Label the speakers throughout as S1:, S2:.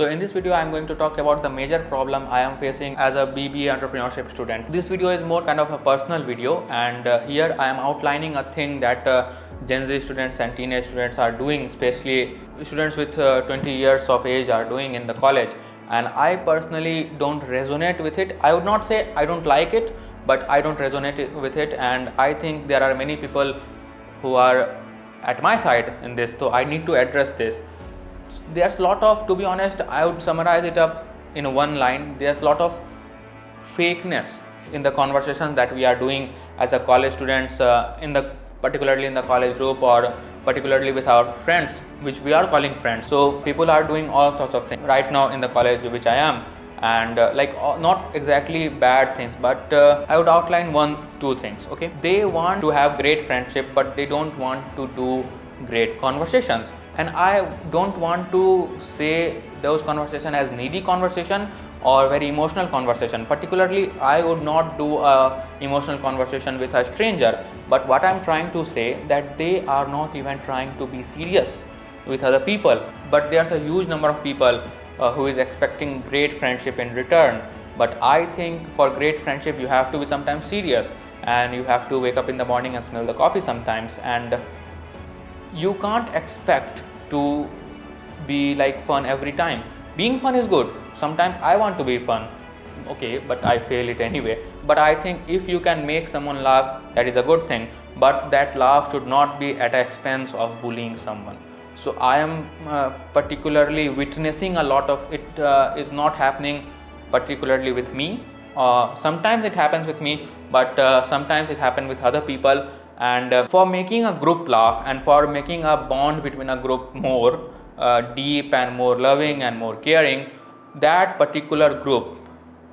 S1: So in this video I am going to talk about the major problem I am facing as a BBA entrepreneurship student. This video is more kind of a personal video, and here I am outlining a thing that Gen Z students and teenage students are doing, especially students with 20 years of age are doing in the college, and I personally don't resonate with it. I would not say I don't like it, but I don't resonate with it, and I think there are many people who are at my side in this, so I need to address this. There's a lot of, to be honest, I would summarize it up in one line. There's a lot of fakeness in the conversations that we are doing as a college students, particularly in the college group, or particularly with our friends, which we are calling friends. So people are doing all sorts of things right now in the college which I am, and not exactly bad things, but I would outline two things. Okay, they want to have great friendship, but they don't want to do great conversations, and I don't want to say those conversation as needy conversation or very emotional conversation. Particularly, I would not do a emotional conversation with a stranger, but what I'm trying to say that they are not even trying to be serious with other people, but there's a huge number of people who is expecting great friendship in return. But I think for great friendship you have to be sometimes serious, and you have to wake up in the morning and smell the coffee sometimes, and you can't expect to be like fun every time. Being fun is good. Sometimes I want to be fun, okay, but I fail it anyway. But I think if you can make someone laugh, that is a good thing, but that laugh should not be at the expense of bullying someone. So I am particularly witnessing a lot of it. Is not happening particularly with me. Sometimes it happens with me, but sometimes it happens with other people. And for making a group laugh and for making a bond between a group more deep and more loving and more caring, that particular group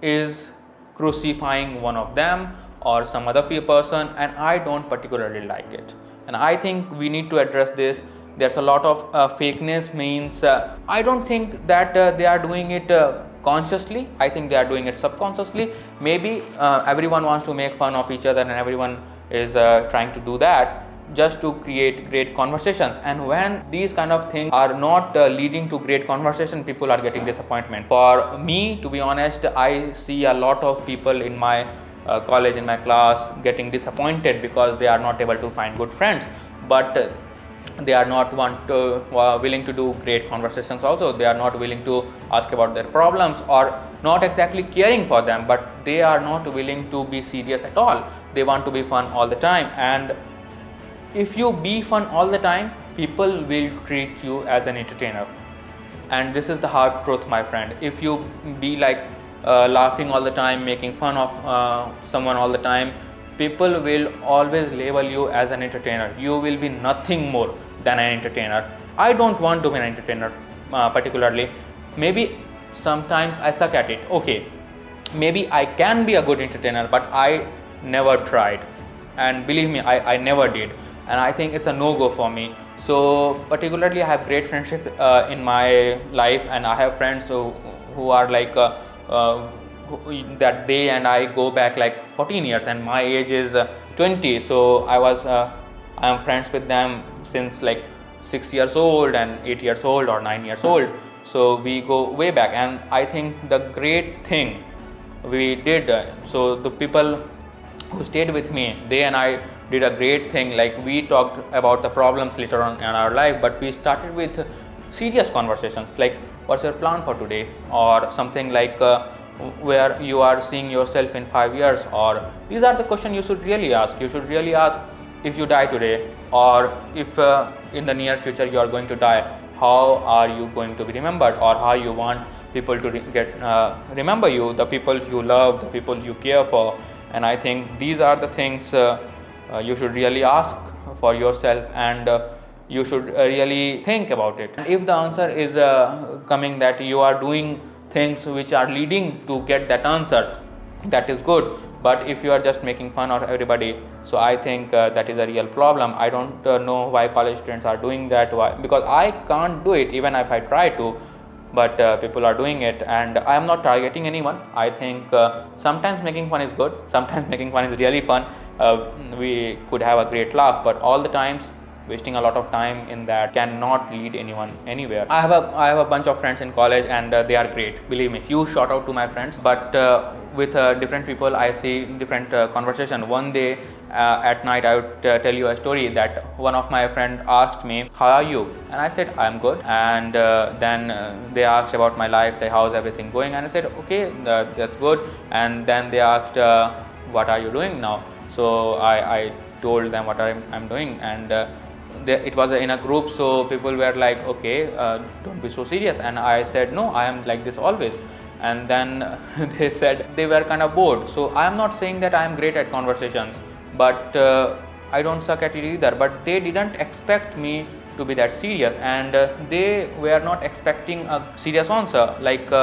S1: is crucifying one of them or some other person, and I don't particularly like it. And I think we need to address this. There's a lot of fakeness, means I don't think that they are doing it consciously. I think they are doing it subconsciously. Maybe everyone wants to make fun of each other, and everyone is trying to do that just to create great conversations. And when these kind of things are not leading to great conversation, people are getting disappointment. For me, to be honest, I see a lot of people in my college, in my class, getting disappointed because they are not able to find good friends, but they are not willing to do great conversations. Also, they are not willing to ask about their problems, or not exactly caring for them, but they are not willing to be serious at all. They want to be fun all the time, and if you be fun all the time, people will treat you as an entertainer. And this is the hard truth, my friend. If you be like laughing all the time, making fun of someone all the time, people will always label you as an entertainer. You will be nothing more than an entertainer. I don't want to be an entertainer particularly. Maybe sometimes I suck at it. Okay, maybe I can be a good entertainer, but I never tried. And believe me, I never did. And I think it's a no-go for me. So particularly I have great friendship in my life, and I have friends who are like that they and I go back like 14 years, and my age is 20. So I am friends with them since like 6 years old and 8 years old or 9 years old. So we go way back, and I think the great thing we did, so the people who stayed with me, they and I did a great thing. Like, we talked about the problems later on in our life, but we started with serious conversations like, what's your plan for today, or something like where you are seeing yourself in 5 years. Or these are the questions you should really ask. You should really ask, if you die today, or if in the near future you are going to die, how are you going to be remembered, or how you want people to remember you, the people you love, the people you care for. And I think these are the things you should really ask for yourself, and you should really think about it. And if the answer is coming that you are doing things which are leading to get that answer, that is good. But if you are just making fun of everybody, so I think that is a real problem. I don't know why college students are doing that. Why? Because I can't do it even if I try to. But people are doing it, and I am not targeting anyone. I think sometimes making fun is good, sometimes making fun is really fun. We could have a great laugh, but all the times wasting a lot of time in that cannot lead anyone anywhere. I have a bunch of friends in college, and they are great, believe me. Huge shout out to my friends. But with different people, I see different conversation. One day at night, I would tell you a story that one of my friend asked me, "How are you?" And I said, "I'm good." And then they asked about my life, like how's everything going, and I said, "Okay, that's good." And then they asked, "What are you doing now?" So I told them what I'm doing, and it was in a group, so people were like, "Okay, don't be so serious." And I said, "No, I am like this always." And then they said they were kind of bored. So I am not saying that I am great at conversations, but I don't suck at it either. But they didn't expect me to be that serious, and they were not expecting a serious answer. Like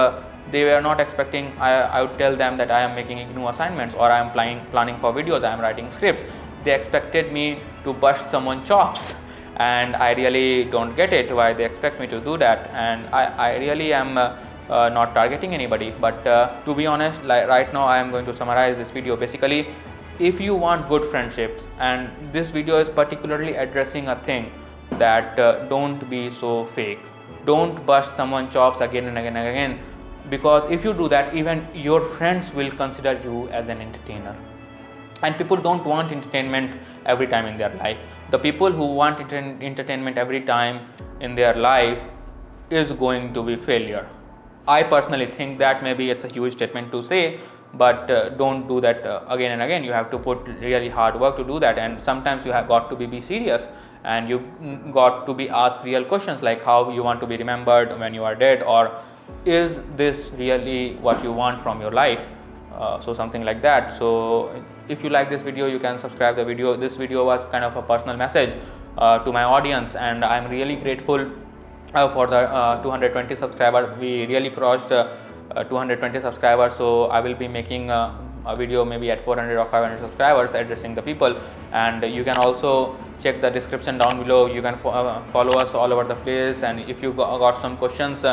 S1: they were not expecting I would tell them that I am making new assignments, or I am planning for videos, I am writing scripts. They expected me to bust someone's chops, and I really don't get it why they expect me to do that. And I really am not targeting anybody. But to be honest, like right now I am going to summarize this video. Basically, if you want good friendships, and this video is particularly addressing a thing that don't be so fake, don't bust someone's chops again and again and again, because if you do that, even your friends will consider you as an entertainer. And people don't want entertainment every time in their life. The people who want entertainment every time in their life is going to be failure. I personally think that. Maybe it's a huge statement to say, but don't do that again and again. You have to put really hard work to do that, and sometimes you have got to be serious, and you got to be asked real questions, like how you want to be remembered when you are dead, or is this really what you want from your life. So something like that. So if you like this video, you can subscribe the video. This video was kind of a personal message to my audience, and I'm really grateful for the 220 subscribers. We really crossed 220 subscribers, so I will be making a video maybe at 400 or 500 subscribers addressing the people. And you can also check the description down below. You can follow us all over the place, and if you got some questions,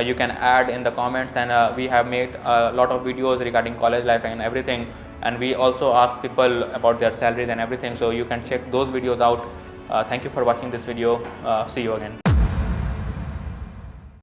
S1: you can add in the comments. And we have made a lot of videos regarding college life and everything, and we also ask people about their salaries and everything, so you can check those videos out. Thank you for watching this video. See you again.